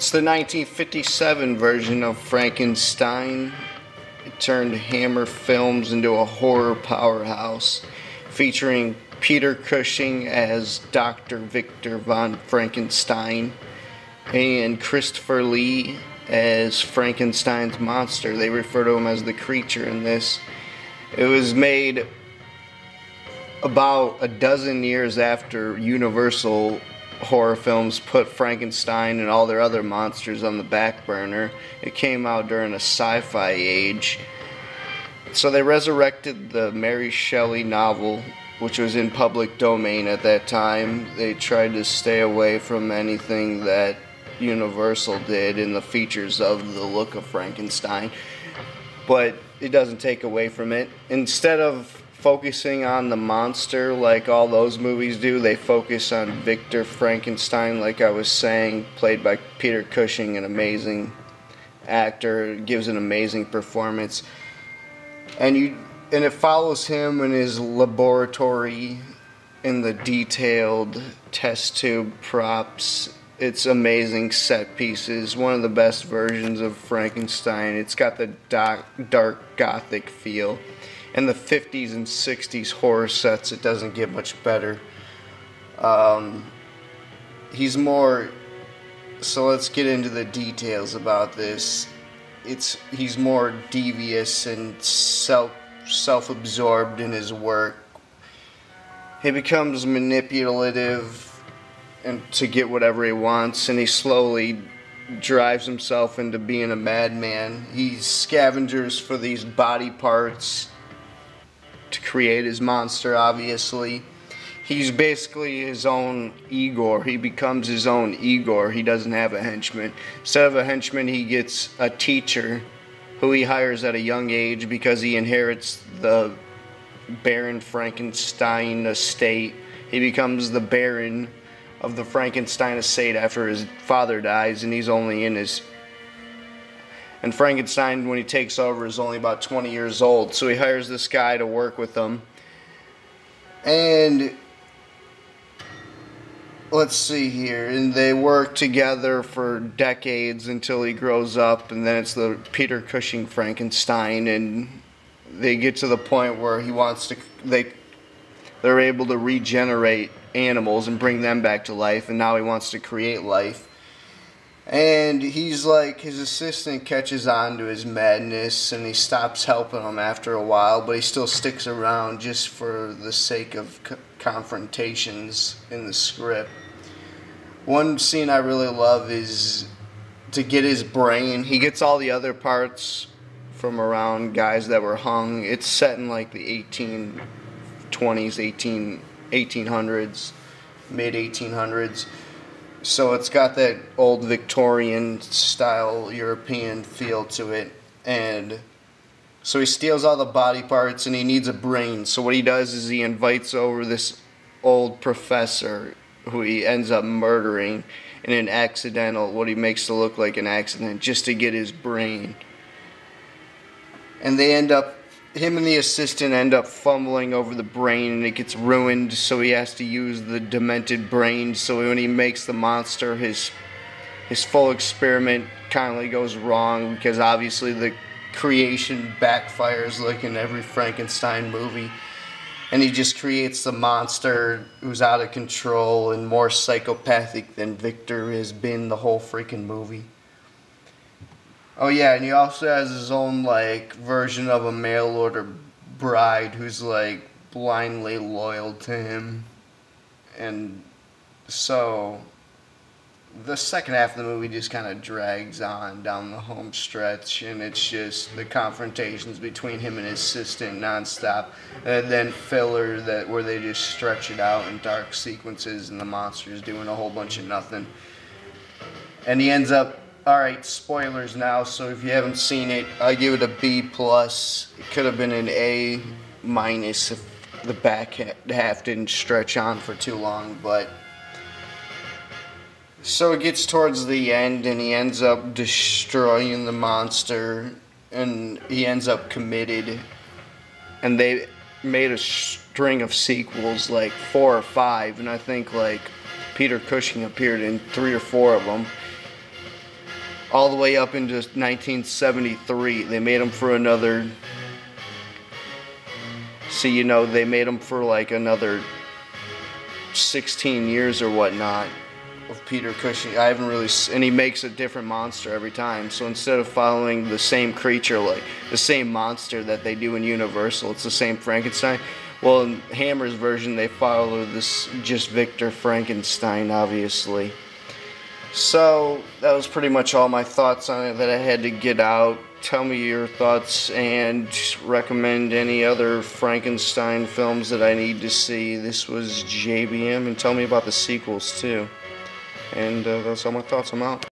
It's the 1957 version of Frankenstein. It turned Hammer Films into a horror powerhouse, featuring Peter Cushing as Dr. Victor von Frankenstein and Christopher Lee as Frankenstein's monster. They refer to him as the creature in this. It was made about a dozen years after Universal horror films put Frankenstein and all their other monsters on the back burner. It came out during a sci-fi age. So they resurrected the Mary Shelley novel, which was in public domain at that time. They tried to stay away from anything that Universal did in the features of the look of Frankenstein, but it doesn't take away from it. Instead of focusing on the monster like all those movies do, they focus on Victor Frankenstein, like I was saying, played by Peter Cushing, an amazing actor, gives an amazing performance. And it follows him in his laboratory in the detailed test tube props. It's amazing set pieces, one of the best versions of Frankenstein. It's got the dark gothic feel. And the 50s and 60s horror sets, it doesn't get much better. He's more... So let's get into the details about this. He's more devious and self-absorbed in his work. He becomes manipulative and to get whatever he wants, and he slowly drives himself into being a madman. He scavengers for these body parts to create his monster, obviously. He's basically his own Igor. He becomes his own Igor. He doesn't have a henchman. Instead of a henchman, he gets a teacher who he hires at a young age because he inherits the Baron Frankenstein estate. He becomes the Baron of the Frankenstein estate after his father dies, and he's only in his... And Frankenstein, when he takes over, is only about 20 years old. So he hires this guy to work with him. And let's see here. And they work together for decades until he grows up. And then it's the Peter Cushing Frankenstein. And they get to the point where he wants to... They're able to regenerate animals and bring them back to life. And now he wants to create life. And he's like, his assistant catches on to his madness and he stops helping him after a while, but he still sticks around just for the sake of confrontations in the script. One scene I really love is to get his brain. He gets all the other parts from around guys that were hung. It's set in like the 1820s, 1800s, mid-1800s. So it's got that old Victorian style European feel to it. And so he steals all the body parts and he needs a brain. So what he does is he invites over this old professor who he ends up murdering in an accidental, what he makes to look like an accident, just to get his brain. And him and the assistant end up fumbling over the brain and it gets ruined, so he has to use the demented brain. So when he makes the monster, his full experiment kind of goes wrong because obviously the creation backfires like in every Frankenstein movie. And he just creates the monster who's out of control and more psychopathic than Victor has been the whole freaking movie. Oh yeah, and he also has his own like version of a mail order bride who's like blindly loyal to him. And so the second half of the movie just kind of drags on down the home stretch, and it's just the confrontations between him and his assistant nonstop, and then filler where they just stretch it out in dark sequences and the monster's doing a whole bunch of nothing. And he ends up... Alright, spoilers now, so if you haven't seen it, I give it a B+. It could have been an A- if the back half didn't stretch on for too long, but... So it gets towards the end, and he ends up destroying the monster, and he ends up committed. And they made a string of sequels, like 4 or 5, and I think, like, Peter Cushing appeared in 3 or 4 of them. all the way up into 1973. They made them for another. See, you know, they made them for like another 16 years or whatnot of Peter Cushing. I haven't really, and he makes a different monster every time. So instead of following the same creature, like the same monster that they do in Universal, it's the same Frankenstein. Well, in Hammer's version, they follow this just Victor Frankenstein, obviously. So that was pretty much all my thoughts on it that I had to get out. Tell me your thoughts and recommend any other Frankenstein films that I need to see. This was JBM, and tell me about the sequels too. And that's all my thoughts. I'm out.